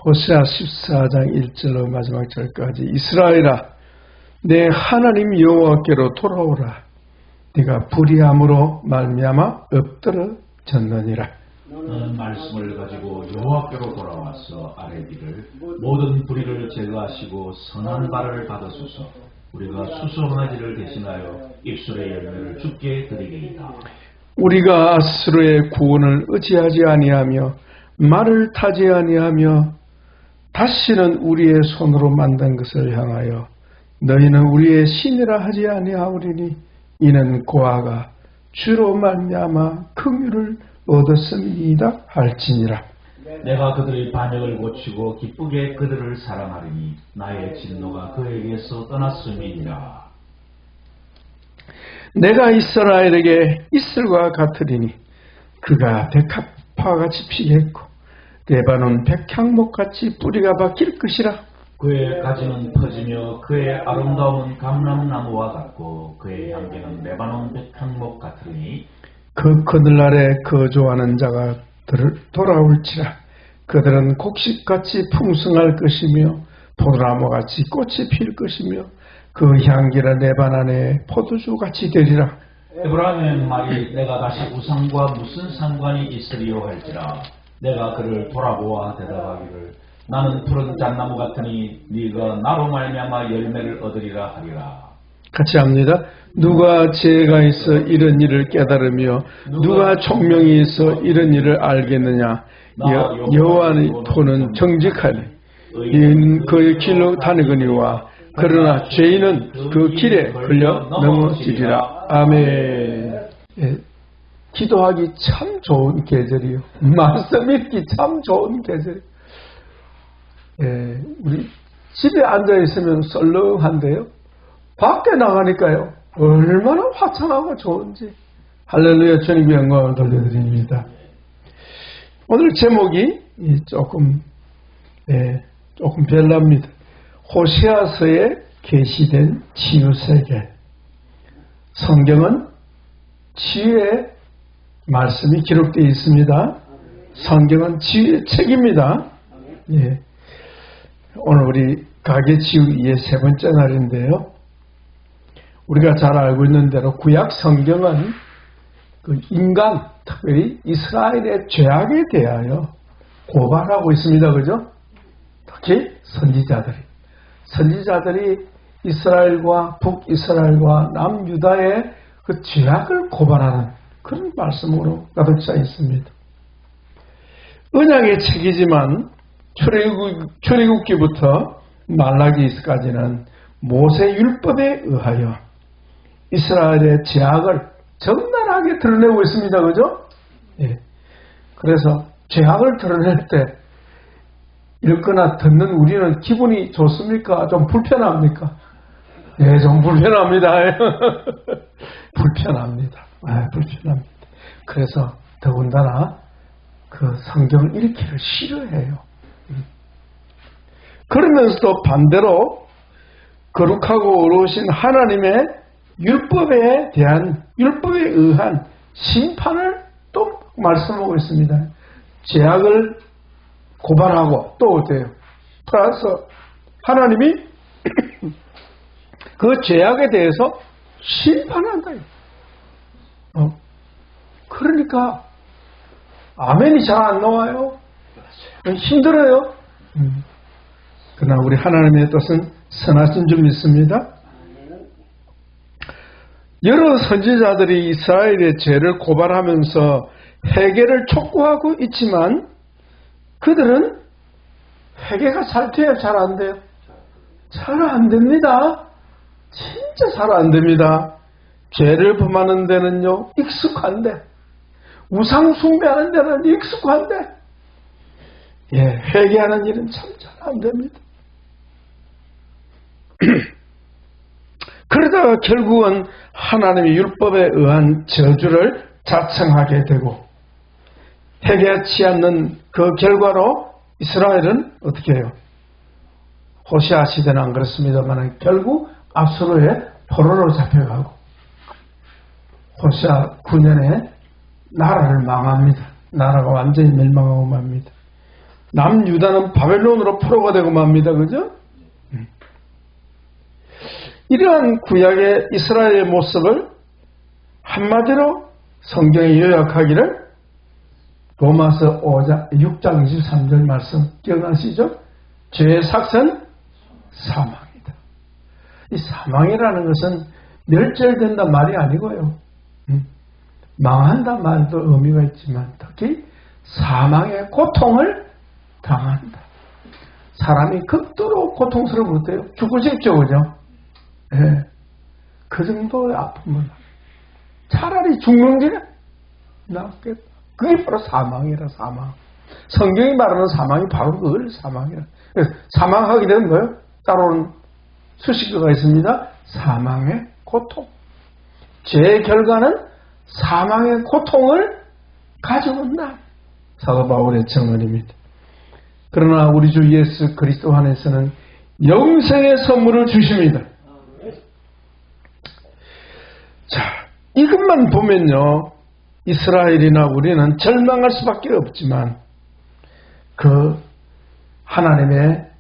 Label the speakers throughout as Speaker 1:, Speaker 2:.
Speaker 1: 호세아 14장 1절로 마지막 절까지 이스라엘아 내 하나님 여호와께로 돌아오라. 네가 불의함으로 말미암아 엎드러졌느니라.
Speaker 2: 너는 말씀을 가지고 여호와께로 돌아와서 아뢰기를 모든 불의를 제거하시고 선한 발을 받으소서. 우리가 수송아지를 대신하여 입술의 열매를 주께 드리리이다.
Speaker 1: 우리가 스스로의 구원을 의지하지 아니하며 말을 타지 아니하며 다시는 우리의 손으로 만든 것을 향하여 너희는 우리의 신이라 하지 아니하오리니 이는 고아가 주로 말미암아 긍휼을 얻었음이다 할지니라.
Speaker 2: 내가 그들의 반역을 고치고 기쁘게 그들을 사랑하리니 나의 진노가 그에게서 떠났음이니라.
Speaker 1: 내가 이스라엘에게 이슬과 같으리니 그가 백합화같이 피겠고 레바논 백향목같이 뿌리가 박힐 것이라.
Speaker 2: 그의 가지는 퍼지며 그의 아름다움은 감람나무와 같고 그의 향기는 레바논 백향목 같으니
Speaker 1: 그 그늘날에 거주하는 자가 돌아올지라. 그들은 곡식같이 풍성할 것이며 포도나무같이 꽃이 필 것이며 그 향기는 레바논의 포도주같이 되리라.
Speaker 2: 에브라임의 말이 내가 다시 우상과 무슨 상관이 있으리요 할지라. 내가 그를 돌아보아 대답하기를 나는 푸른 잣나무 같으니 네가 나로 말미암아 열매를 얻으리라 하리라.
Speaker 1: 같이 합니다. 누가 지혜가 있어 이런 일을 깨달으며 누가 총명이 있어 이런 일을 알겠느냐. 여호와의 도는 정직하니 이는 그의 길로 다니거니와 그러나 죄인은 그 길에 걸려 넘어지리라. 아멘. 예, 기도하기 참 좋은 계절이요. 말씀 읽기 참 좋은 계절이요. 예, 우리 집에 앉아있으면 썰렁한데요. 밖에 나가니까요. 얼마나 화창하고 좋은지. 할렐루야. 주님께 영광을 돌려드립니다. 오늘 제목이 조금 별납니다. 호세아서에 계시된 치유세계. 성경은 치유의 말씀이 기록되어 있습니다. 성경은 치유의 책입니다. 예. 오늘 우리 가계치유의 세 번째 날인데요. 우리가 잘 알고 있는 대로 구약 성경은 그 인간, 특별히 이스라엘의 죄악에 대하여 고발하고 있습니다. 그죠? 특히 선지자들이 이스라엘과 북이스라엘과 남유다의 그 죄악을 고발하는 그런 말씀으로 가득 차 있습니다. 언약의 책이지만 출애굽기부터 말라기까지는 모세율법에 의하여 이스라엘의 죄악을 적나라하게 드러내고 있습니다. 그죠? 예. 그래서 죄악을 드러낼 때 읽거나 듣는 우리는 기분이 좋습니까? 좀 불편합니까? 예, 좀 불편합니다. 불편합니다. 불편합니다. 그래서 더군다나 그 성경을 읽기를 싫어해요. 그러면서도 반대로 거룩하고 어려우신 하나님의 율법에 의한 심판을 또 말씀하고 있습니다. 죄악을 고발하고 또 어때요? 따라서 하나님이 그 죄악에 대해서 심판한다. 그러니까 아멘이 잘 안 나와요. 힘들어요. 그러나 우리 하나님의 뜻은 선하신 줄 믿습니다. 여러 선지자들이 이스라엘의 죄를 고발하면서 회개를 촉구하고 있지만 그들은 회개가 잘 돼요? 잘 안 돼요? 잘 안 됩니다. 진짜 잘 안 됩니다. 죄를 범하는 데는요 익숙한데 우상 숭배하는 데는 익숙한데 회개하는 일은 참 잘 안 됩니다. 그러다가 결국은 하나님의 율법에 의한 저주를 자청하게 되고 회개하지 않는 그 결과로 이스라엘은 어떻게 해요? 호세아 시대는 안 그렇습니다만 결국 압수로의 포로로 잡혀가고 호세아 9년에 나라를 망합니다. 나라가 완전히 멸망하고 맙니다. 남유다는 바벨론으로 포로가 되고 맙니다. 그죠? 이러한 구약의 이스라엘의 모습을 한마디로 성경에 요약하기를 로마서 6장 23절 말씀 기억나시죠? 죄의 삭은 사망이다. 이 사망이라는 것은 멸절된다 말이 아니고요. 망한다 말도 의미가 있지만 특히 사망의 고통을 당한다. 사람이 극도로 고통스러웠대요. 죽고 싶죠, 그죠? 예. 그 정도의 아픔은 차라리 죽는 게 낫겠다. 그게 바로 사망이라, 사망. 성경이 말하는 사망이 바로 그걸 사망이라. 그래서 사망하게 되는 거예요. 따로는 수식어가 있습니다. 사망의 고통. 죄의 결과는 사망의 고통을 가져온다. 사도 바울의 증언입니다. 그러나 우리 주 예수 그리스도 안에서는 영생의 선물을 주십니다. 자, 이것만 보면요, 이스라엘이나 우리는 절망할 수밖에 없지만 그 하나님의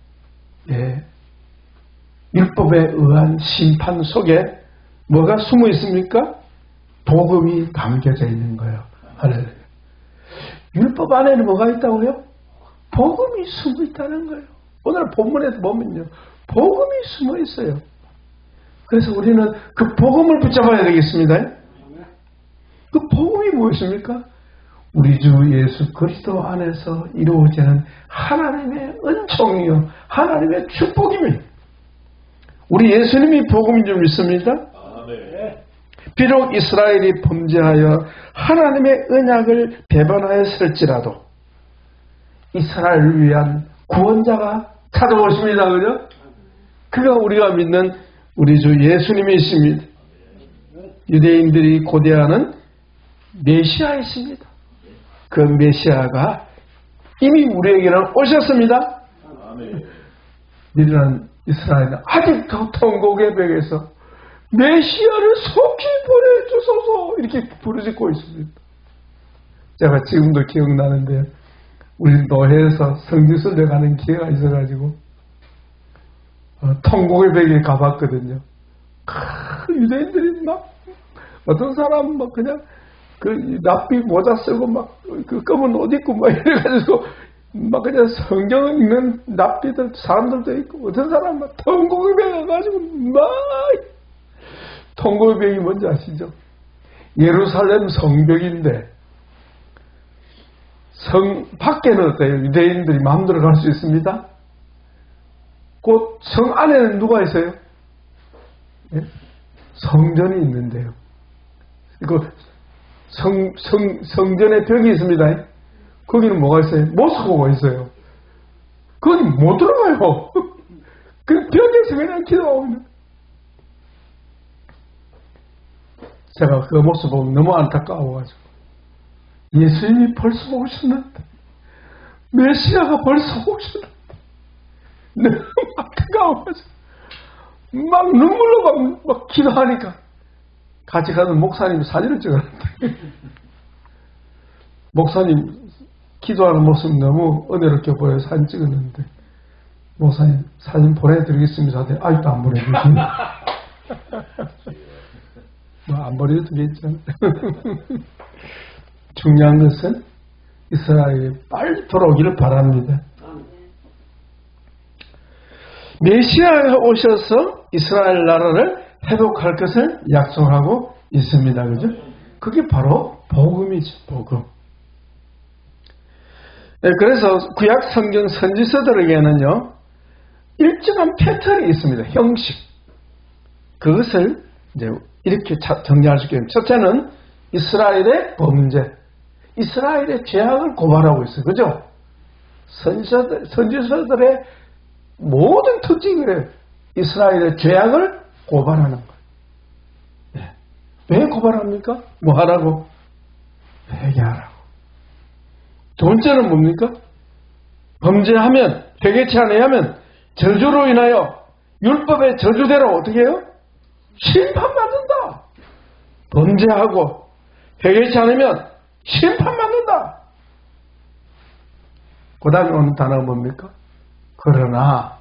Speaker 1: 율법에 의한 심판 속에 뭐가 숨어 있습니까? 복음이 담겨져 있는 거예요. 할렐루야. 율법 안에는 뭐가 있다고요? 복음이 숨어 있다는 거예요. 오늘 본문에서 보면요, 복음이 숨어 있어요. 그래서 우리는 그 복음을 붙잡아야 되겠습니다. 그 복음이 무엇입니까? 우리 주 예수 그리스도 안에서 이루어지는 하나님의 은총이요, 하나님의 축복입니다. 우리 예수님이 복음인 줄 믿습니다. 비록 이스라엘이 범죄하여 하나님의 언약을 배반하였을지라도 이스라엘을 위한 구원자가 찾아오십니다. 그죠? 그가 우리가 믿는 우리 주 예수님이십니다. 유대인들이 고대하는 메시아이십니다. 그 메시아가 이미 우리에게는 오셨습니다. 이들은 이스라엘은 아직도 통곡의 벽에서 메시아를 속히 보내주소서 이렇게 부르짖고 있습니다. 제가 지금도 기억나는데 우리 노회에서 성지순례 가는 기회가 있어가지고 통곡의 벽에 가봤거든요. 유대인들이 막 어떤 사람은 막 그냥 그 납비 모자 쓰고 막 그 검은 옷 입고 막 이래가지고 막 그냥 성경 읽는 납비들 사람들도 있고 어떤 사람은 막 통곡의 벽에 가가지고 막 통곡의 벽이 뭔지 아시죠? 예루살렘 성벽인데 성 밖에는 어때요? 유대인들이 마음대로 갈 수 있습니다. 곧 성 안에는 누가 있어요? 예? 성전이 있는데요. 이거 성전의 벽이 있습니다. 거기는 뭐가 있어요? 모스크가 있어요. 거기 못 들어가요. 그 벽에서 그냥 기도하고 있는. 제가 그 모습 보면 너무 안타까워가지고 예수님이 벌써 오셨는데 메시아가 벌써 오셨는데 너무 안타까워가지고 막 눈물로 막 기도하니까 같이 가는 목사님 사진을 찍었는데 목사님 기도하는 모습 너무 은혜롭게 보여 사진 찍었는데 목사님 사진 보내드리겠습니다. 아직도 안 보내주시네. 뭐 안 보내도 되겠죠. 중요한 것은 이스라엘이 빨리 돌아오기를 바랍니다. 메시아가 오셔서 이스라엘 나라를 회복할 것을 약속하고 있습니다. 그죠? 그게 바로 복음이죠. 복음. 네, 그래서 구약 성경 선지서들에게는요, 일정한 패턴이 있습니다. 형식. 그것을 이제 이렇게 정리할 수 있겠습니다. 첫째는 이스라엘의 범죄, 이스라엘의 죄악을 고발하고 있어요. 그죠? 선지서들의 모든 특징이 그래요. 이스라엘의 죄악을 고발하는 거예요. 네. 왜 고발합니까? 뭐 하라고? 회개하라고. 두 번째는 뭡니까? 범죄하면, 회개치 않으면 저주로 인하여 율법의 저주대로 어떻게 해요? 심판받는다. 범죄하고 회개치 않으면 심판받는다. 그 다음에 오는 단어가 뭡니까? 그러나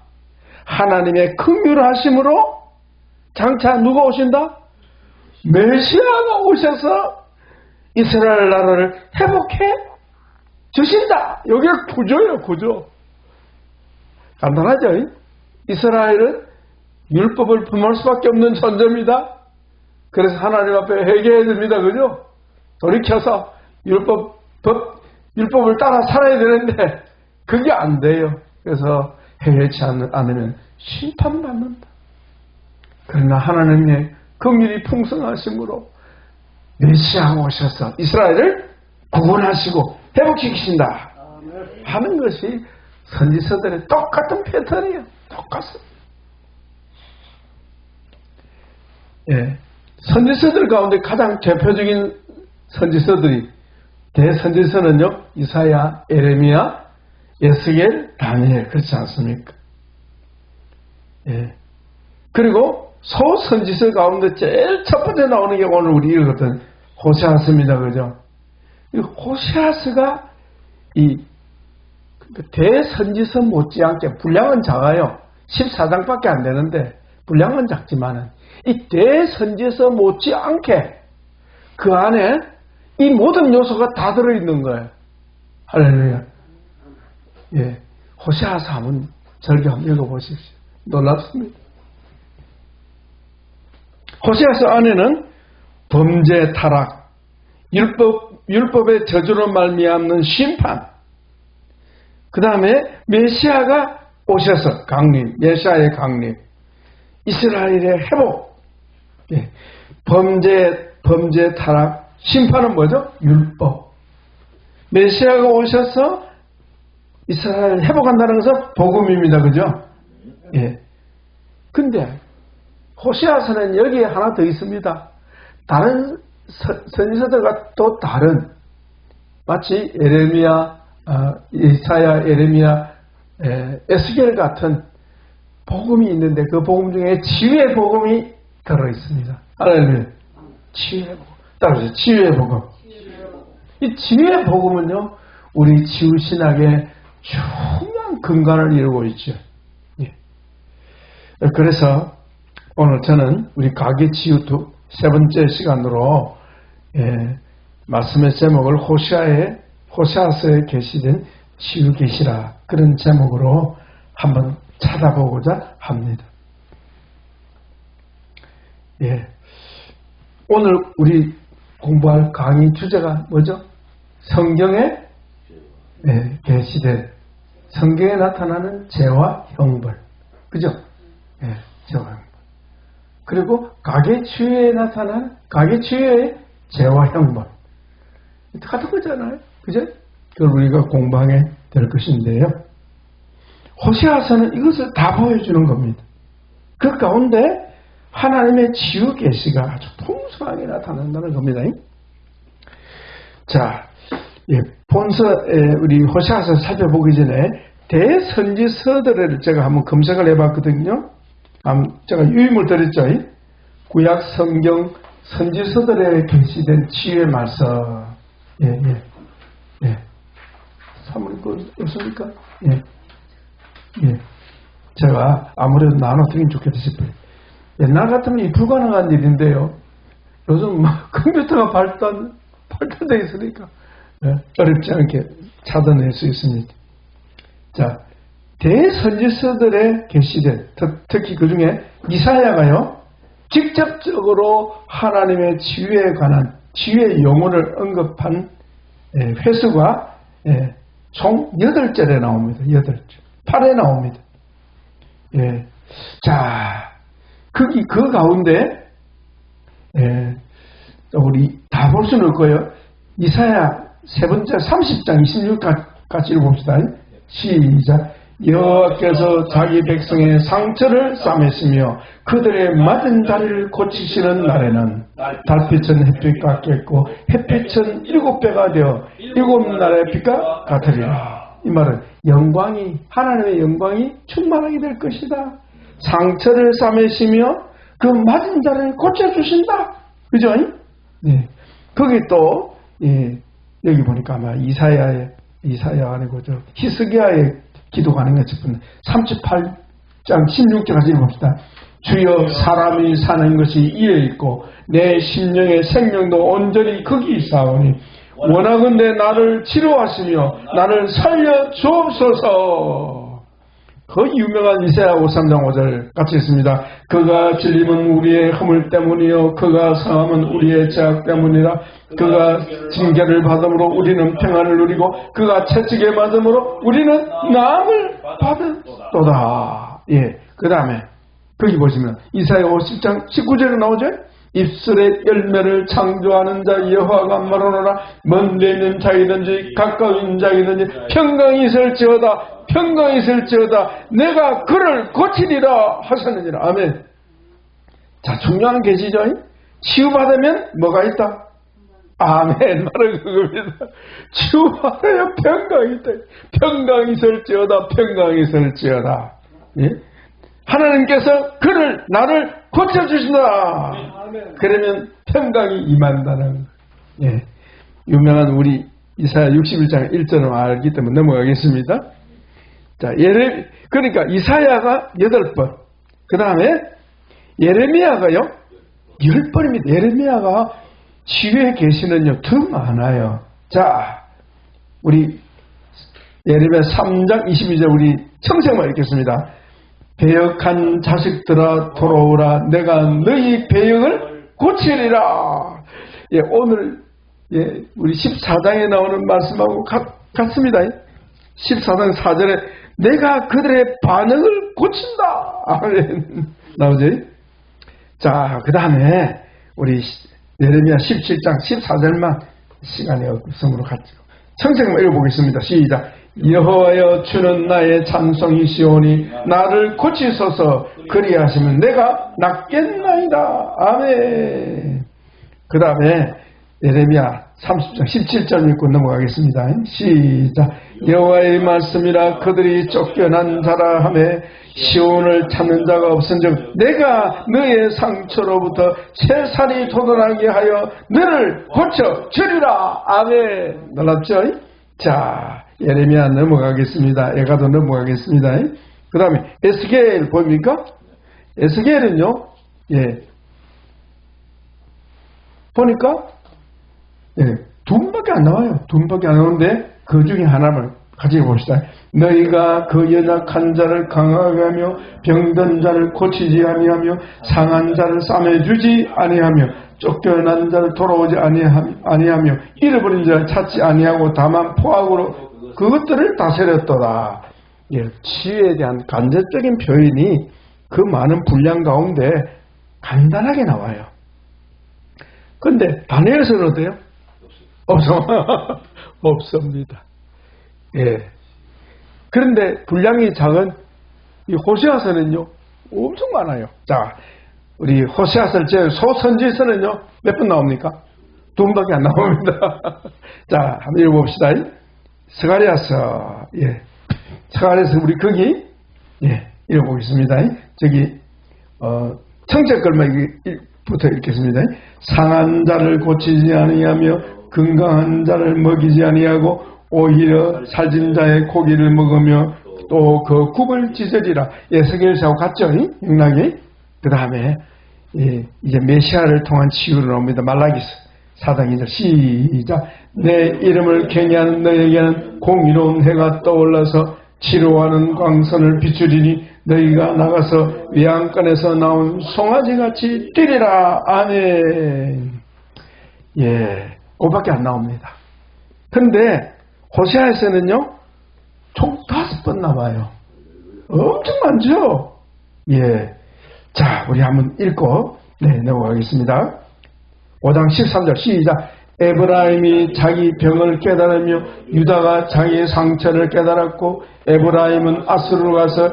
Speaker 1: 하나님의 긍휼하심으로 장차 누가 오신다? 메시아가 오셔서 이스라엘 나라를 회복해 주신다. 여기가 구조예요, 구조. 간단하죠? 이스라엘은 율법을 품을 수밖에 없는 존재입니다. 그래서 하나님 앞에 회개해야 됩니다. 그죠? 돌이켜서 율법을 따라 살아야 되는데 그게 안 돼요. 그래서 회개치 않으면 심판받는다. 그러나 하나님의 긍휼이 풍성하심으로 메시아가 오셔서 이스라엘을 구원하시고 회복시키신다 하는 것이 선지서들의 똑같은 패턴이에요. 똑같습니다. 예. 선지서들 가운데 가장 대표적인 선지서들이 대선지서는요, 이사야, 에레미야, 에스겔, 다니엘, 그렇지 않습니까? 예. 그리고 소선지서 가운데 제일 첫 번째 나오는 게 오늘 우리 읽었던 호세아서입니다. 그죠? 이 호세아서가 이 대선지서 못지않게 분량은 작아요. 14장밖에 안 되는데 분량은 작지만은 이 대선지서 못지않게 그 안에 이 모든 요소가 다 들어있는 거예요. 할렐루야. 예. 호세아서 한번 절개 한번 읽어보십시오. 놀랍습니다. 호세아서 안에는 범죄 타락, 율법의 저주로 말미암는 심판, 그 다음에 메시아가 오셔서 강림, 메시아의 강림, 이스라엘의 회복, 예. 범죄 타락, 심판은 뭐죠? 율법. 메시아가 오셔서 이스라엘을 회복한다는 것은 복음입니다. 그죠? 예. 근데 호세아서는 여기에 하나 더 있습니다. 다른 선지서들과 또 다른, 마치 에레미야, 이사야, 에레미야, 에스겔 같은 복음이 있는데 그 복음 중에 치유의 복음이 들어있습니다. 할렐루야. 치유의 복음. 따라서 치유의 복음. 이 치유의 복음은요, 우리 치유신학의 중요한 근간을 이루고 있죠. 예. 그래서 오늘 저는 우리 가계치유 세 번째 시간으로 말씀의 제목을 호세아서에 계시된 치유 계시라, 그런 제목으로 한번 찾아보고자 합니다. 예. 오늘 우리 공부할 강의 주제가 뭐죠? 성경에 계시된, 성경에 나타나는 죄와 형벌. 그죠? 예, 죄와 형벌. 그리고 가계치유에 나타난 가계치유의 죄와 형벌. 같은 거잖아요. 그죠? 그걸 우리가 공부하게 될 것인데요. 호세아서는 이것을 다 보여주는 겁니다. 그 가운데 하나님의 치유 계시가 아주 풍성하게 나타난다는 겁니다. 자, 예, 본서 우리 호세아서 살펴보기 전에 대선지서들을 제가 한번 검색을 해봤거든요. 제가 유임을 드렸죠. 구약 성경 선지서들에 계시된 치유의 말씀. 예. 사모님 그 없습니까? 예. 제가 아무래도 나눠드리면 좋겠다 싶어요. 옛날 같으면 이 불가능한 일인데요. 요즘 컴퓨터가 발달되어 있으니까 어렵지 않게 찾아낼 수 있습니다. 자, 대선지서들에 계시된, 특히 그 중에 이사야가요, 직접적으로 하나님의 치유에 관한 치유의 용어를 언급한 회수가 총 8절에 나옵니다. 8절. 8에 나옵니다. 예. 자, 그 가운데, 우리 다 볼 수는 없고요. 이사야 세 번째 30장 26까지 읽어봅시다. 시작. 여호와께서 자기 백성의 상처를 싸매시며 그들의 맞은 자리를 고치시는 날에는 달빛은 햇빛과 같겠고 햇빛은 7배가 되어 7날의 빛과 같으리라. 이 말은 하나님의 영광이 충만하게 될 것이다. 상처를 싸매시며 그 맞은 자리를 고쳐주신다. 그죠? 네. 거기 또 여기 보니까 아마 이사야의 이사야 아니고 저 히스기야의 기도가 아닌가 싶은데 38장 16절까지 읽어봅시다. 주여 사람이 사는 것이 이에 있고 내 심령의 생명도 온전히 거기 있사오니 원하건대 나를 치료하시며 나를 살려 주옵소서. 그 유명한 이사야 53장 5절 같이 있습니다. 그가 질림은 우리의 허물 때문이요 그가 상함은 우리의 죄악 때문이라. 그가 징계를 받음으로 우리는 평안을 누리고 그가 채찍에 맞음으로 우리는 나음을 받았도다. 예, 그 다음에 거기 보시면 이사야 50장 19절에 나오죠. 입술의 열매를 창조하는 자 여호와가 말하노라. 먼 데 있는 자이든지 가까운 자이든지 평강이 있을지어다. 평강이 있을지어다. 내가 그를 고치리라 하셨느니라. 아멘. 자, 중요한 계시죠. 치유받으면 뭐가 있다? 아멘. 바로 그겁니다. 치유받아야 평강이 있다. 평강이 있을지어다. 평강이 있을지어다. 예? 하나님께서 나를 고쳐주신다. 그러면 평강이 임한다는 예. 유명한 우리 이사야 61장 1절을 알기 때문에 넘어가겠습니다. 자, 그러니까 이사야가 8번, 그 다음에 예레미야가요 10번입니다. 예레미야가 치유의 계시는요 더 많아요. 자, 우리 예레미야 3장 22절 우리 청생만 읽겠습니다. 배역한 자식들아 돌아오라. 내가 너희 배역을 고치리라. 예, 오늘 예, 우리 14장에 나오는 말씀하고 같습니다. 14장 4절에 내가 그들의 반응을 고친다. 아멘. 나오죠? 자, 그 다음에 우리 예레미야 17장 14절만 시간이 없으므로 같이 청생만 읽어보겠습니다. 시작. 여호와여 주는 나의 찬송이시오니 나를 고치소서. 그리하시면 내가 낫겠나이다. 아멘. 그 다음에 예레미야 30장 17절 읽고 넘어가겠습니다. 시작. 여호와의 말씀이라 그들이 쫓겨난 자라 하매 시온을 찾는 자가 없은즉 내가 너의 상처로부터 새 살이 돋아나게 하여 너를 고쳐 주리라. 아멘. 놀랍죠? 자, 예레미야 넘어가겠습니다. 에가도 넘어가겠습니다. 그 다음에 에스겔 보입니까? 에스겔은요, 예, 보니까 예, 두 분밖에 안 나와요. 두 분밖에 안 나오는데 그 중에 하나만 가지고 봅시다. 너희가 그 연약한 자를 강하게 하며 병든 자를 고치지 아니하며 상한 자를 싸매주지 아니하며 쫓겨난 자를 돌아오지 아니하며 잃어버린 자를 찾지 아니하고 다만 포악으로 그것들을 다스렸도다. 예, 치유에 대한 간접적인 표현이 그 많은 분량 가운데 간단하게 나와요. 그런데 다니엘서는 어때요? 없습니다. 예. 그런데 분량이 작은 이 호세아서는요 엄청 많아요. 자, 우리 호세아서를 제일 소선지서는요 몇 분 나옵니까? 두 분밖에 안 나옵니다. 자, 한번 읽어봅시다. 스가랴서, 예, 스가랴서 우리 거기 예 읽어보겠습니다. 저기 청책 걸부터 읽겠습니다. 상한 자를 고치지 아니하며 건강한 자를 먹이지 아니하고 오히려 살진 자의 고기를 먹으며 또 그 굽을 찢으리라. 에스겔서하고 같죠? 영락이. 그 다음에 이제 메시아를 통한 치유를 나옵니다. 말라기서 4장 2절 시작. 내 이름을 경외하는 너에게는 공의로운 해가 떠올라서 치료하는 광선을 비추리니 너희가 나가서 외양간에서 나온 송아지같이 뛰리라. 아멘. 예, 그거밖에 안 나옵니다. 근데 호세아에서는요 총 5번 나와요. 엄청 많죠? 예. 자, 우리 한번 읽고 넘어가겠습니다. 5장 13절 시작. 에브라임이 자기 병을 깨달으며 유다가 자기의 상처를 깨달았고 에브라임은 아스루로 가서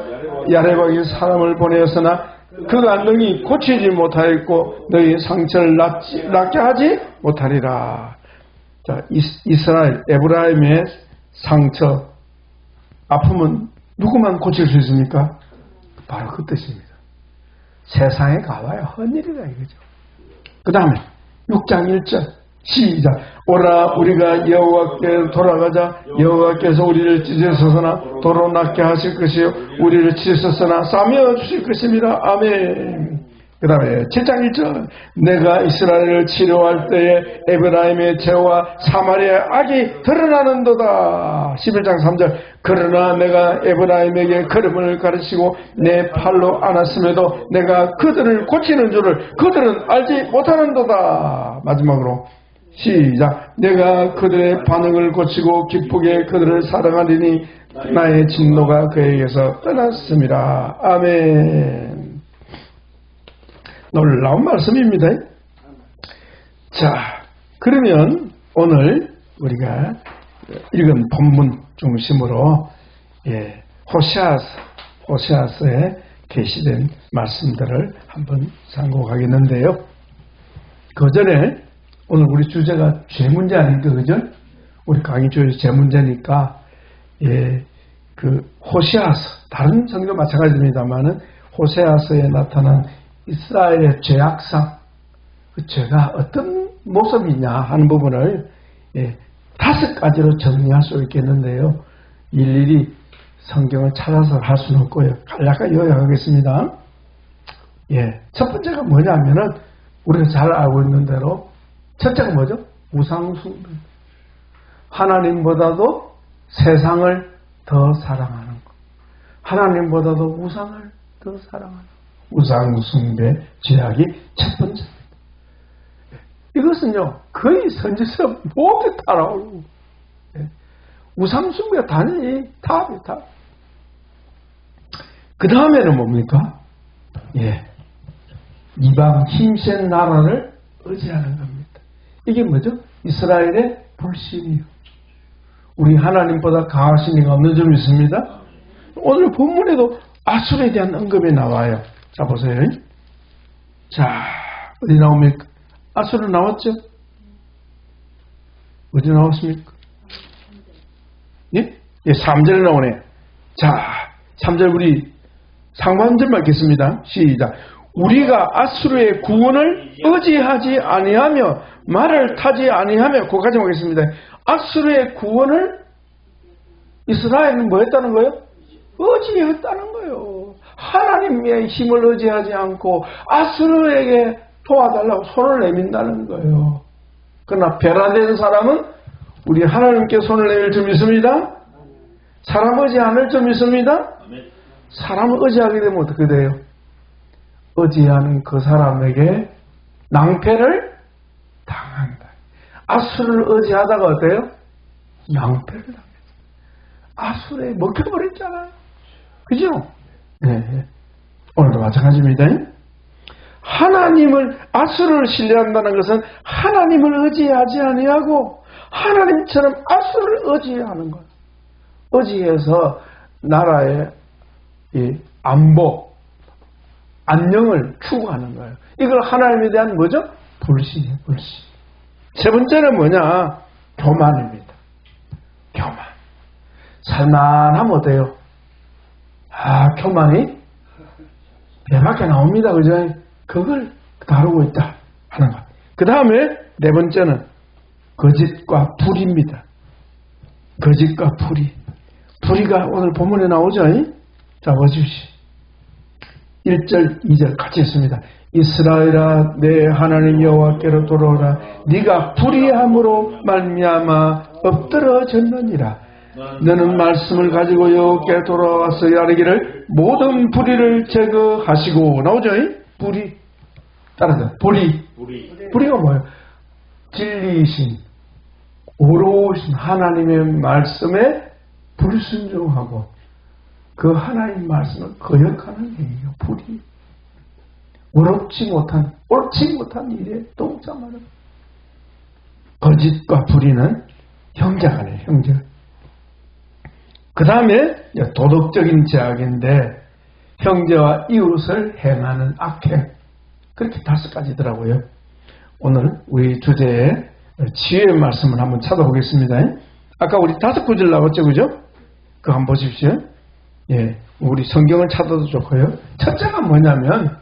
Speaker 1: 야레박의 사람을 보내었으나 그가 능히 고치지 못하였고 너희 상처를 낫게 하지 못하리라. 자, 이스라엘 에브라임의 상처 아픔은 누구만 고칠 수 있습니까? 바로 그 뜻입니다. 세상에 가봐야 헛일이라 이거죠. 그 다음에 6장 1절 시작. 오라 우리가 여호와께 돌아가자. 여호와께서 우리를 찢으셨으나 도로 낫게 하실 것이요 우리를 찢으셨으나 싸매어 주실 것입니다. 아멘. 그 다음에 7장 1절 내가 이스라엘을 치료할 때에 에브라임의 죄와 사마리아의 악이 드러나는도다. 11장 3절 그러나 내가 에브라임에게 걸음을 가르치고 내 팔로 안았음에도 내가 그들을 고치는 줄을 그들은 알지 못하는도다. 마지막으로 시작 내가 그들의 반응을 고치고 기쁘게 그들을 사랑하리니 나의 진노가 그에게서 떠났습니다. 아멘. 놀라운 말씀입니다. 자, 그러면 오늘 우리가 읽은 본문 중심으로 호세아서에 게시된 말씀들을 한번 상고하겠는데요. 그 전에 오늘 우리 주제가 죄 문제 아닙니까? 그죠? 우리 강의 주제 죄 문제니까 그 호세아서 다른 성경도 마찬가지입니다만은 호세아서에 나타난 이스라엘의 죄악상, 그 죄가 어떤 모습이냐 하는 부분을 5가지로 정리할 수 있겠는데요. 일일이 성경을 찾아서 할 수는 없고요. 간략하게 요약하겠습니다. 첫 번째가 뭐냐면은 우리가 잘 알고 있는 대로 첫째가 뭐죠? 우상숭배. 하나님보다도 세상을 더 사랑하는 것. 하나님보다도 우상을 더 사랑하는 것. 우상숭배 죄악이 첫 번째입니다. 이것은요 거의 선지서 모두 따라오고 우상숭배가 단연히 답이 답. 그 다음에는 뭡니까? 이방 힘센 나라를 의지하는 겁니다. 이게 뭐죠? 이스라엘의 불신이요. 우리 하나님보다 강하신 이가 없는 점 있습니다. 오늘 본문에도 아술에 대한 언급이 나와요. 자, 보세요. 자, 어디 나옵니까? 아수르 나왔죠? 어디 나왔습니까? 3절에 나오네. 자, 3절 우리 상반절만 읽겠습니다. 시작. 우리가 아수르의 구원을 의지하지 아니하며 말을 타지 아니하며 거기까지 보겠습니다. 아수르의 구원을 이스라엘은 뭐 했다는 거예요? 의지했다는 거예요. 하나님의 힘을 의지하지 않고 아수르에게 도와달라고 손을 내민다는 거예요. 그러나 변화된 사람은 우리 하나님께 손을 내밀 줄 믿습니다. 사람 의지 않을 줄 믿습니다. 사람을 의지하게 되면 어떻게 돼요? 의지하는 그 사람에게 낭패를 당한다. 아수르를 의지하다가 어때요? 낭패를 당했어요. 아수르에 먹혀버렸잖아요. 그죠? 네. 오늘도 마찬가지입니다. 하나님을 아수르를 신뢰한다는 것은 하나님을 의지하지 아니하고 하나님처럼 아수르를 의지하는 거예요. 의지해서 나라의 이 안보, 안녕을 추구하는 거예요. 이걸 하나님에 대한 뭐죠? 불신이에요. 불신. 세 번째는 뭐냐? 교만입니다. 교만. 살만하면 어때요? 교만이 배밖에 나옵니다. 그죠? 그걸 다루고 있다 하는 것. 그 다음에 네 번째는 거짓과 불의입니다. 거짓과 불의. 불의가 오늘 본문에 나오죠? 자, 보십시오. 1절, 2절 같이 있습니다. 이스라엘아 내 하나님 여호와께로 돌아오라. 네가 불의함으로 말미암아 엎드러졌느니라. 너는 말씀을 가지고 여호와께 돌아와서 이르기를 모든 불의를 제거하시고. 나오죠? 불의. 따라서 불의. 불의가 뭐예요? 진리이신 오로우신 하나님의 말씀에 불순종하고 그 하나님 말씀을 거역하는 행위요. 불의. 옳지 못한 일에 동참하는. 거짓과 불의는 형제간의 형제. 그 다음에 도덕적인 죄악인데 형제와 이웃을 행하는 악행. 그렇게 5가지더라고요. 오늘 우리 주제에 지혜의 말씀을 한번 찾아보겠습니다. 아까 우리 5구절 나왔죠, 그죠? 그거 한번 보십시오. 우리 성경을 찾아도 좋고요. 첫째가 뭐냐면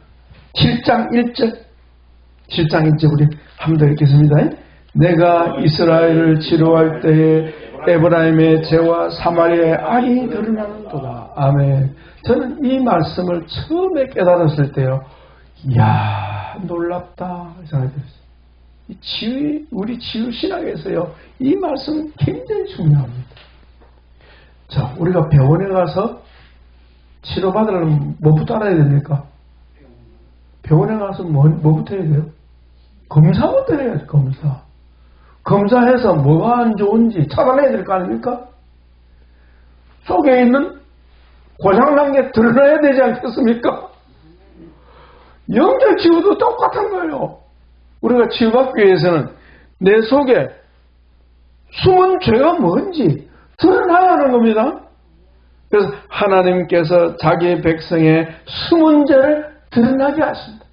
Speaker 1: 7장 1절. 7장 1절 우리 한번 더 읽겠습니다. 내가 이스라엘을 치료할 때에 에브라임의 죄와 사마리아의 악이 드러나는도다. 아멘. 저는 이 말씀을 처음에 깨달았을 때요, 이야, 놀랍다 생각이 들었어요. 이 치유, 우리 치유 신학에서요, 이 말씀은 굉장히 중요합니다. 자, 우리가 병원에 가서 치료받으려면 뭐부터 알아야 됩니까? 병원에 가서 뭐부터 해야 돼요? 검사부터 해야지, 검사. 검사해서 뭐가 안 좋은지 찾아내야 될 거 아닙니까? 속에 있는 고장난 게 드러나야 되지 않겠습니까? 영적 치유도 똑같은 거예요. 우리가 치유받기 위해서는 내 속에 숨은 죄가 뭔지 드러나야 하는 겁니다. 그래서 하나님께서 자기 백성의 숨은 죄를 드러나게 하십니다.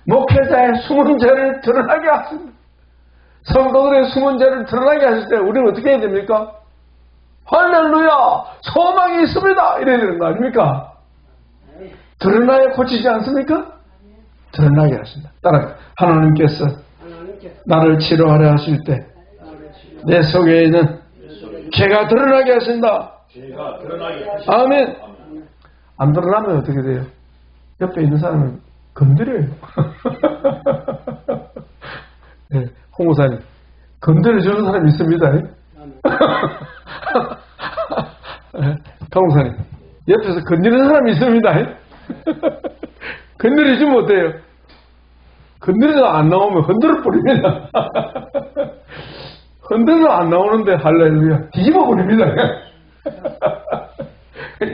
Speaker 1: 목회자의 숨은 죄를 드러나게 하십니다. 성도들의 숨은 죄를 드러나게 하실 때 우리는 어떻게 해야 됩니까? 할렐루야! 소망이 있습니다! 이래야 되는 거 아닙니까? 드러나야 고치지 않습니까? 드러나게 하신다. 따라 하나님께서 나를 치료하려 하실 때 내 속에 있는 죄가 드러나게 하신다. 아멘. 안 드러나면 어떻게 돼요? 옆에 있는 사람은 건드려요. 네, 홍우사님 건드려주는 사람 있습니다. 강우사님 옆에서 건드리는 사람이 있습니다. 건드리지면 어때요? 건드려서 안 나오면 흔들어 버립니다. 흔들어 안 나오는데 할렐루야 뒤집어 버립니다.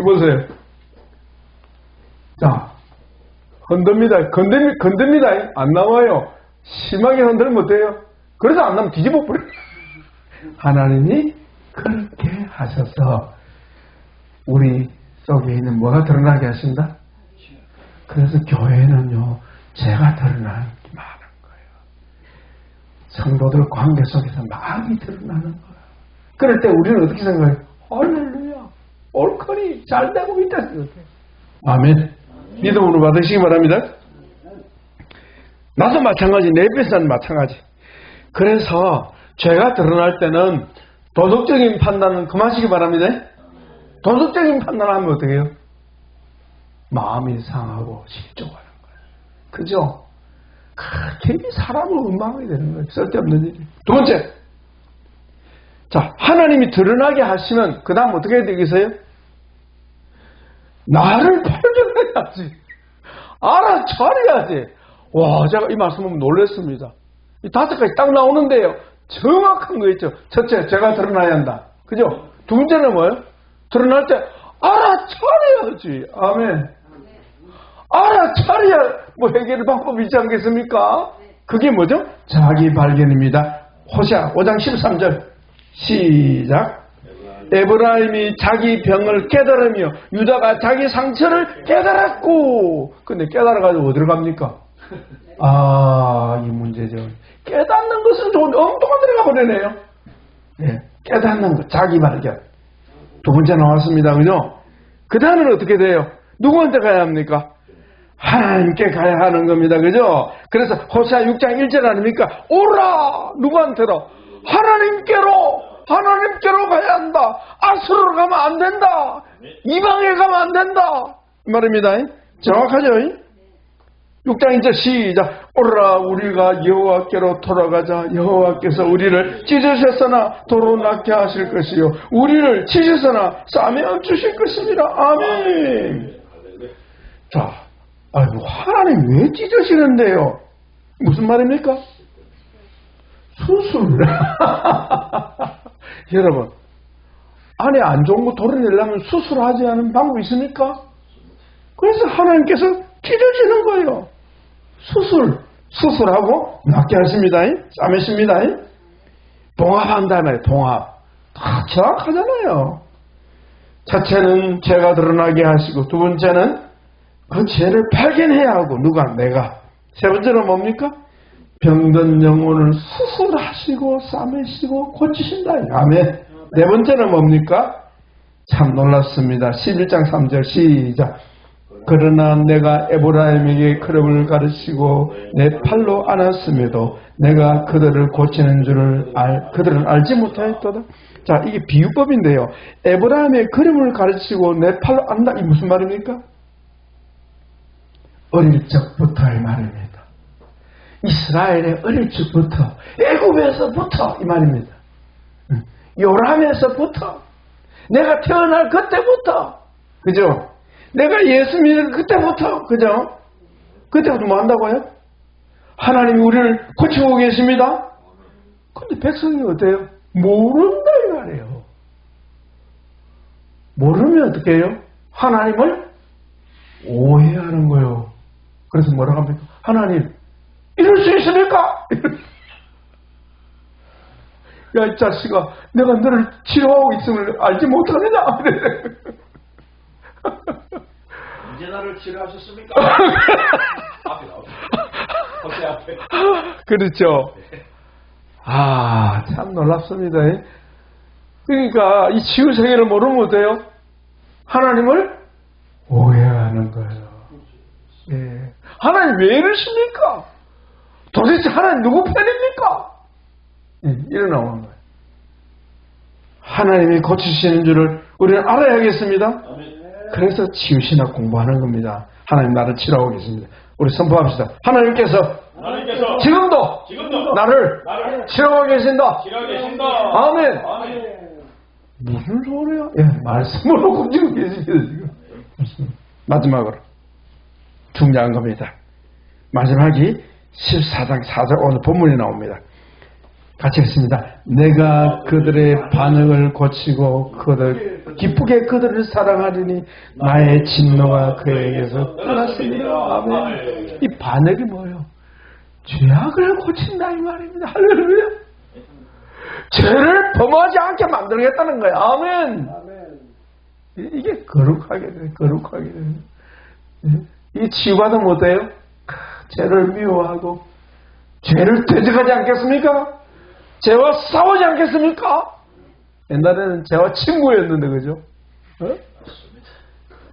Speaker 1: 보세요. 자, 흔듭니다. 건듭니다. 안 나와요. 심하게 흔들면 어때요? 그래서 안 나오면 뒤집어 버려요. 하나님이 그렇게 하셔서 우리 속에 있는 뭐가 드러나게 하신다? 그래서 교회는요, 죄가 드러나는 게 많은 거예요. 성도들 관계 속에서 많이 드러나는 거예요. 그럴 때 우리는 어떻게 생각해요? 할렐루야, 옳거니 잘 되고 있다 생각해요. 아멘. 믿음으로 받으시기 바랍니다. 나도 마찬가지, 내 입에서는 마찬가지. 그래서 죄가 드러날 때는 도덕적인 판단은 그만하시기 바랍니다. 도덕적인 판단을 하면 어떻게 해요? 마음이 상하고 실족하는 거예요. 그죠? 괜히 사람을 원망하게 되는 거예요. 쓸데없는 일이. 두 번째. 자, 하나님이 드러나게 하시면 그 다음 어떻게 해야 되겠어요? 나를 발견해야지. 알아차려야지. 와, 제가 이 말씀 보면 놀랐습니다. 이 5가지 딱 나오는데요. 정확한 거 있죠. 첫째, 제가 드러나야 한다. 그죠? 두 번째는 뭐예요? 드러날 때 알아차려야지. 아멘. 알아차려야 뭐 해결 방법이 있지 않겠습니까? 그게 뭐죠? 자기 발견입니다. 호세아 5장 13절 시작. 에브라임이 자기 병을 깨달으며 유다가 자기 상처를 깨달았고. 근데 깨달아가지고 어디로 갑니까? 아, 이 문제죠. 깨닫는 것은 좋은데 엉뚱한 데로 가버리네요. 네, 깨닫는 것, 자기 발견. 두 번째 나왔습니다. 그죠? 그 다음은 어떻게 돼요? 누구한테 가야 합니까? 하나님께 가야 하는 겁니다. 그죠? 그래서 호세아 6장 1절 아닙니까? 오라! 누구한테로? 하나님께로 가야 한다. 아수르로 가면 안 된다. 이방에 가면 안 된다. 이 말입니다. 정확하죠? 6장 1절 시작. 오라 우리가 여호와께로 돌아가자. 여호와께서 우리를 찢으셨으나 도로 낫게 하실 것이요 우리를 치셨으나 싸매어 주실 것입니다. 아멘. 자, 아이고 하나님 왜 찢으시는데요? 무슨 말입니까? 수술. 여러분, 안에 안 좋은 거 도려내려면 수술하지 않은 방법이 있습니까? 그래서 하나님께서 찢어지는 거예요. 수술하고 낫게 하십니다. 싸매십니다. 봉합한다나요. 봉합. 다 정확하잖아요. 첫째는 죄가 드러나게 하시고, 두 번째는 그 죄를 발견해야 하고, 누가? 내가. 세 번째는 뭡니까? 병든 영혼을 수술하시고 싸매시고 고치신다. 아멘. 네 번째는 뭡니까? 참 놀랍습니다. 11장 3절 시작. 그러나 내가 에브라임에게 그름을 가르치고 내 팔로 안았음에도 내가 그들을 고치는 줄을 그들은 알지 못하였도다. 자, 이게 비유법인데요. 에브라임의 그림을 가르치고 내 팔로 안다. 이 무슨 말입니까? 어릴 적부터의 말입니다. 이스라엘의 어릴 적부터, 애굽에서부터 이 말입니다. 요람에서부터, 내가 태어날 그때부터, 그죠? 내가 예수 믿는 그때부터, 그죠? 그때부터 뭐 한다고요? 하나님이 우리를 고치고 계십니다. 근데 백성이 어때요? 모른다 이 말이에요. 모르면 어떻게 해요? 하나님을 오해하는 거예요. 그래서 뭐라고 합니까? 하나님, 이럴 수 있습니까? 야, 이 자식아, 내가 너를 치료하고 있음을 알지 못하느냐?
Speaker 2: 언제 나를 치료하셨습니까? 앞에 나오죠. 앞에.
Speaker 1: 그렇죠. 아, 참 놀랍습니다. 그러니까 이 치유 세계를 모르면 어때요? 하나님을 오해하는 거예요. 예. 하나님 왜 이러십니까? 도대체 하나님 누구 편입니까? 예, 이런 나오는 거예요. 하나님이 고치시는 줄을 우리는 알아야겠습니다. 그래서 치유신학 공부하는 겁니다. 하나님 나를 치료하고 계십니다. 우리 선포합시다. 하나님께서 지금도 나를 치료하고 계신다. 아멘. 무슨 소리야? 예, 말씀으로 굽지고 계십니다. 지금. 마지막으로 중요한 겁니다. 마지막이 14장 4절 오늘 본문이 나옵니다. 같이 했습니다. 내가 그들의 반응을 고치고 기쁘게 그들을 사랑하리니 나의 진노가 그에게서 떠났습니다. 아멘. 이 반응이 뭐예요? 죄악을 고친다 이 말입니다. 할렐루야. 죄를 범하지 않게 만들겠다는 거예요. 아멘. 이게 거룩하게 돼요. 거룩하게 돼요. 이 치유받으면 어때요? 죄를 미워하고 죄를 대적하지 않겠습니까? 죄와 싸우지 않겠습니까? 옛날에는 죄와 친구였는데, 그죠?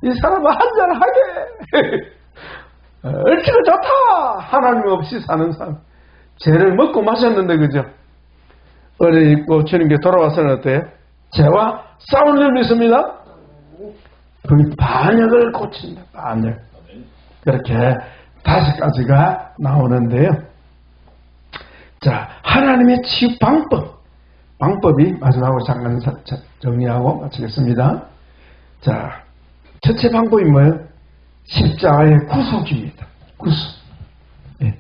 Speaker 1: 이 사람은 한잔하게 얼씨가 좋다. 하나님 없이 사는 사람. 죄를 먹고 마셨는데, 그죠? 어디 있고 주님께 돌아와서는 어때요? 죄와 싸우는 줄 믿습니다. 그 반역을 고친다. 반역. 그렇게 5가지가 나오는데요. 자, 하나님의 치유 방법이 마지막으로 잠깐 정리하고 마치겠습니다. 자, 첫째 방법이 뭐예요? 십자가의 구속입니다. 구속. 예.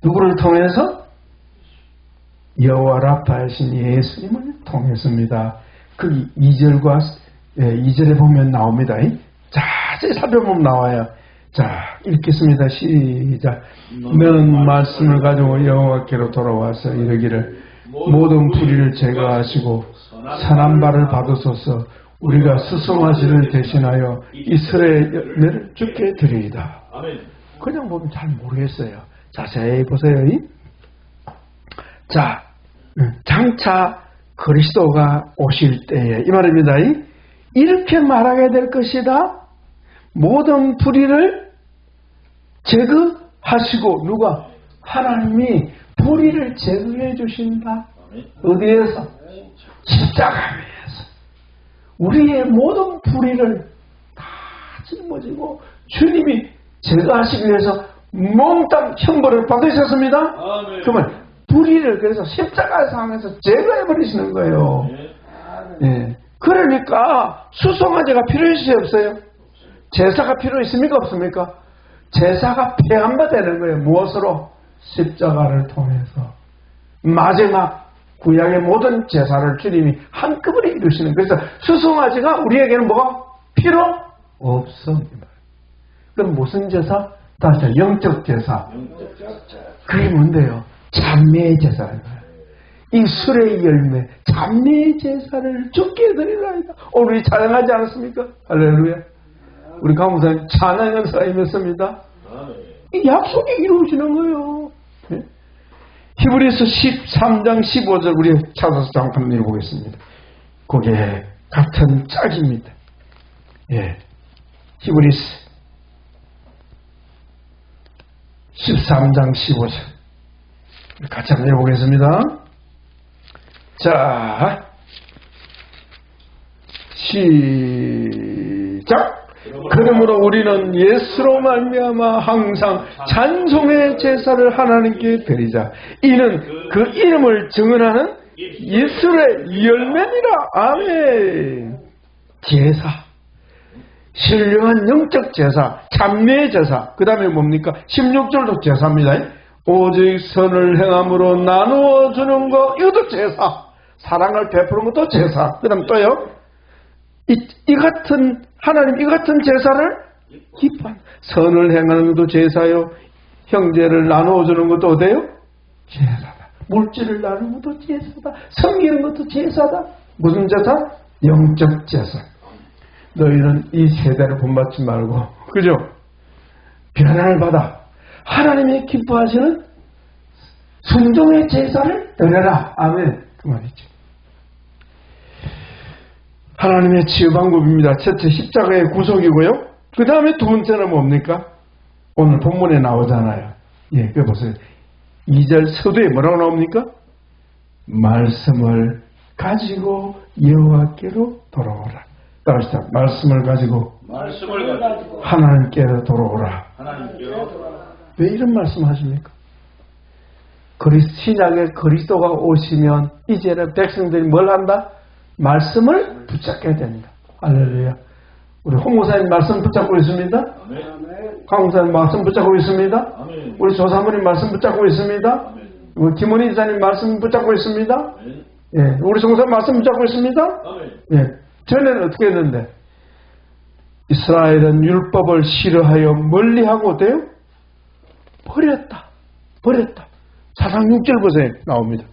Speaker 1: 누구를 통해서? 여호와 라파이신 예수님을 통했습니다. 그 2절과 2절에 보면 나옵니다. 자세히 살펴보면 나와요. 자, 읽겠습니다. 시작. 너는 말씀을 가지고 여호와께로 돌아와서 이르기를 모든 불의를 제거하시고 선한 바를 받으소서. 우리가 스승하시를 대신하여 이스라엘 열매를 주께 드리이다. 그냥 보면 잘 모르겠어요. 자세히 보세요. 자, 장차 그리스도가 오실 때에 이 말입니다. 이렇게 말하게 될 것이다. 모든 불의를 제거하시고 누가? 하나님이 불의를 제거해 주신다. 어디에서? 십자가 위에서. 우리의 모든 불의를 다 짊어지고 주님이 제거하시기 위해서 몽땅 형벌을 받으셨습니다. 그러면 불의를 그래서 십자가 상에서 제거해버리시는 거예요. 예. 그러니까 수송아지가 필요했어요, 없어요? 제사가 필요 있습니까, 없습니까? 제사가 폐한바 되는 거예요. 무엇으로? 십자가를 통해서. 마지막 구약의 모든 제사를 주님이 한꺼번에 이루시는 거예요. 그래서 수송아지가 우리에게는 뭐가 필요 없어. 그럼 무슨 제사? 다시 영적 제사. 그게 뭔데요? 찬미의 제사인 거예요. 이 술의 열매, 찬미의 제사를 주께 드리라이다. 오늘 우리 찬양하지 않았습니까? 할렐루야. 우리 강무사님 찬양 연사가 임했습니다. 이 약속이 이루어지는 거예요. 네? 히브리서 13장 15절 우리 찾아서 잠깐 읽어보겠습니다. 그게 같은 짝입니다. 예. 히브리서 13장 15절 같이 한번 해보겠습니다. 자, 시작. 그러므로 우리는 예수로 말미암아 항상 찬송의 제사를 하나님께 드리자. 이는 그 이름을 증언하는 예수의 열매니라. 아멘. 제사, 신령한 영적 제사, 참회의 제사. 그 다음에 뭡니까? 16절도 제사입니다. 오직 선을 행함으로 나누어 주는 거, 이것도 제사. 사랑을 베푸는 것도 제사. 그 다음 또요, 이 같은 하나님 이 같은 제사를 기뻐한다. 선을 행하는 것도 제사요, 형제를 나누어 주는 것도 어때요? 제사다. 물질을 나누는 것도 제사다. 섬기는 것도 제사다. 무슨 제사? 영적 제사. 너희는 이 세대를 본받지 말고, 그죠? 변화를 받아 하나님이 기뻐하시는 순종의 제사를 드려라. 아멘. 그 말이죠. 하나님의 치유 방법입니다. 첫째, 십자가의 구속이고요. 그 다음에 두 번째는 뭡니까? 오늘 본문에 나오잖아요. 예, 그 보세요. 2절 서두에 뭐라고 나옵니까? 말씀을 가지고 여호와께로 돌아오라. 따라합시다. 말씀을 가지고 하나님께로 돌아오라. 왜 이런 말씀 하십니까? 신약에 그리스도가 오시면 이제는 백성들이 뭘 한다? 말씀을 붙잡게 됩니다. 할렐루야. 우리 홍목사님 말씀 붙잡고 있습니다. 강목사님 말씀 붙잡고 있습니다. 우리 조사모님 말씀 붙잡고 있습니다. 우리 김원희 이사님 말씀 붙잡고 있습니다. 예, 우리 종사님 말씀 붙잡고 있습니다. 예, 전에는 어떻게 했는데? 이스라엘은 율법을 싫어하여 멀리하고 어때요? 버렸다. 사장 6절 보세요. 나옵니다.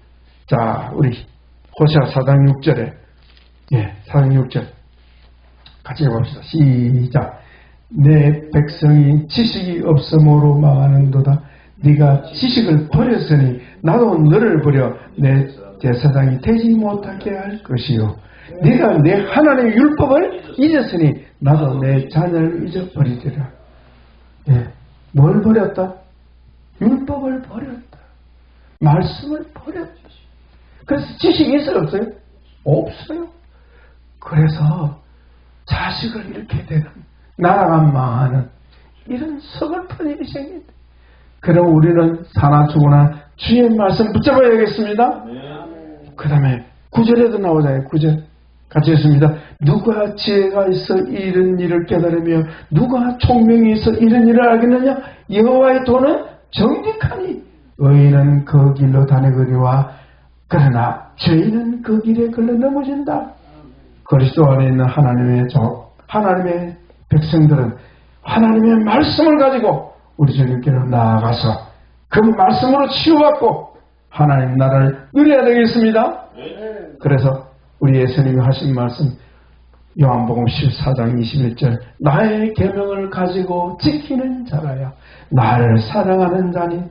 Speaker 1: 자, 우리 호세아 사장 6절에, 예, 사장 6절 같이 해봅시다. 시작. 내 백성이 지식이 없음으로 망하는도다. 네가 지식을 버렸으니 나도 너를 버려 내 제사장이 되지 못하게 할 것이요. 네가 내 하나님의 율법을 잊었으니 나도 내 자녀를 잊어버리리라. 예, 뭘 버렸다? 율법을 버렸다. 말씀을 버렸다. 그래서 지식이 있어요, 없어요? 없어요. 그래서 자식을 잃게 되는, 나라가 망하는 이런 서글픈 일이 생긴다. 그럼 우리는 사나 죽으나 주의 말씀 붙잡아야겠습니다. 그 다음에 9절에도 나오잖아요. 9절 같이 했습니다. 누가 지혜가 있어 이런 일을 깨달으며 누가 총명이 있어 이런 일을 알겠느냐? 여호와의 도는 정직하니 의인은 그 길로 다니거니와 그러나 죄인은 그 길에 걸려 넘어진다. 그리스도 안에 있는 하나님의 백성들은 하나님의 말씀을 가지고 우리 주님께로 나아가서 그 말씀으로 치유받고 하나님 나라를 누려야 되겠습니다. 그래서 우리 예수님이 하신 말씀 요한복음 14장 21절 나의 계명을 가지고 지키는 자라야 나를 사랑하는 자니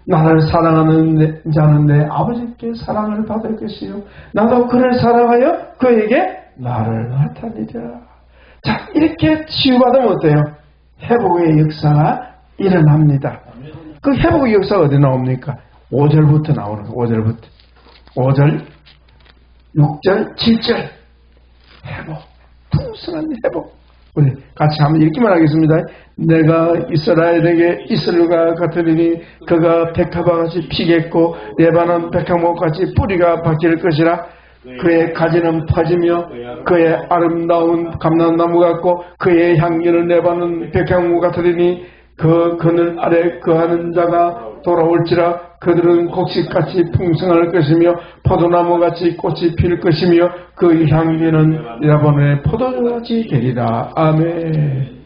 Speaker 1: 나를 사랑하는 자는 내 아버지께 사랑을 받을 것이요 나도 그를 사랑하여 그에게 나를 나타내리라. 자, 이렇게 치유받으면 어때요? 회복의 역사가 일어납니다. 그 회복의 역사가 어디 나옵니까? 5절부터 나오는 거예요. 5절, 6절, 7절 회복, 풍성한 회복. 우리 같이 한번 읽기만 하겠습니다. 내가 이스라엘에게 이슬과 같으리니 그가 백합화같이 피겠고 레바논 백향목같이 뿌리가 바뀔 것이라. 그의 가지는 퍼지며 그의 아름다운 감람나무 같고 그의 향기는 레바논 백향목 같으리니 그 그늘 아래 거하는 자가 돌아올지라. 그들은 곡식같이 풍성할 것이며 포도나무같이 꽃이 필 것이며 그 향기는 레바논의 포도주같이 되리라. 아멘.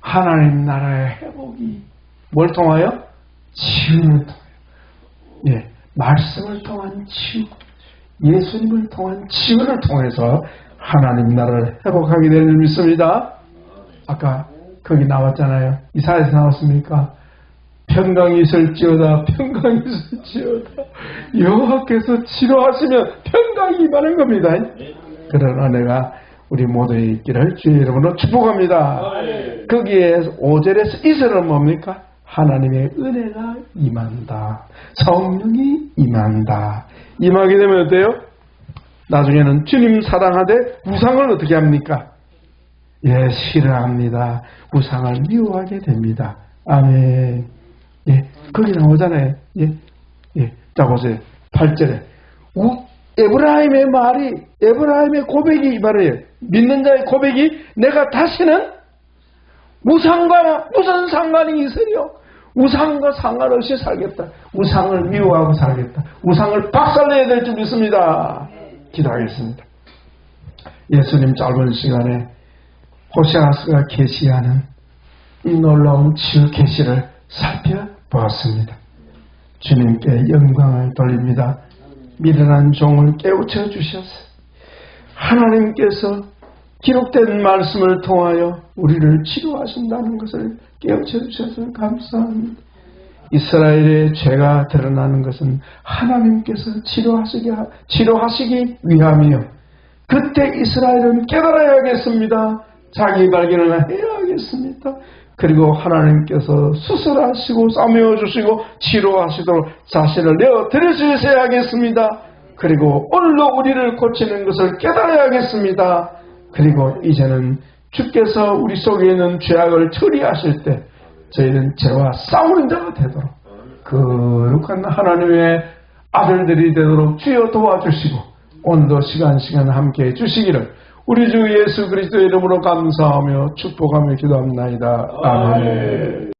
Speaker 1: 하나님 나라의 회복이 뭘 통하여? 치유를 통하여. 예, 말씀을 통한 치유, 예수님을 통한 치유를 통해서 하나님 나라를 회복하게 되는 줄 믿습니다. 아까 거기 나왔잖아요. 이사야에서 나왔습니까? 평강이 있을지어다. 평강이 있을지어다. 여호와께서 치료하시면 평강이 임하는 겁니다. 그러나 내가 우리 모두의 있기를 주의 이름으로 축복합니다. 거기에 5절에서 이슬은 뭡니까? 하나님의 은혜가 임한다. 성령이 임한다. 임하게 되면 어때요? 나중에는 주님 사랑하되 우상을 어떻게 합니까? 예, 싫어합니다. 우상을 미워하게 됩니다. 아멘. 예, 거기 나오잖아요. 예, 예. 자, 보세요. 8절에. 에브라임의 말이, 에브라임의 고백이 말이에요. 믿는 자의 고백이 내가 다시는 우상과 무슨 상관이 있으려? 우상과 상관없이 살겠다. 우상을 미워하고 살겠다. 우상을 박살내야 될 줄 믿습니다. 기도하겠습니다. 예수님 짧은 시간에 호세아서가 계시하는 이 놀라운 치유 계시를 살펴보았습니다. 주님께 영광을 돌립니다. 미련한 종을 깨우쳐 주셔서 하나님께서 기록된 말씀을 통하여 우리를 치료하신다는 것을 깨우쳐 주셔서 감사합니다. 이스라엘의 죄가 드러나는 것은 하나님께서 치료하시기 위함이요. 그때 이스라엘은 깨달아야겠습니다. 자기 발견을 해야겠습니다. 그리고 하나님께서 수술하시고 싸매어주시고 치료하시도록 자신을 내어 드려주셔야겠습니다. 그리고 오늘도 우리를 고치는 것을 깨달아야겠습니다. 그리고 이제는 주께서 우리 속에 있는 죄악을 처리하실 때 저희는 죄와 싸우는 자가 되도록 거룩한 하나님의 아들들이 되도록 주여 도와주시고 오늘도 시간 함께해 주시기를 우리 주 예수 그리스도의 이름으로 감사하며 축복하며 기도합나이다. 아멘.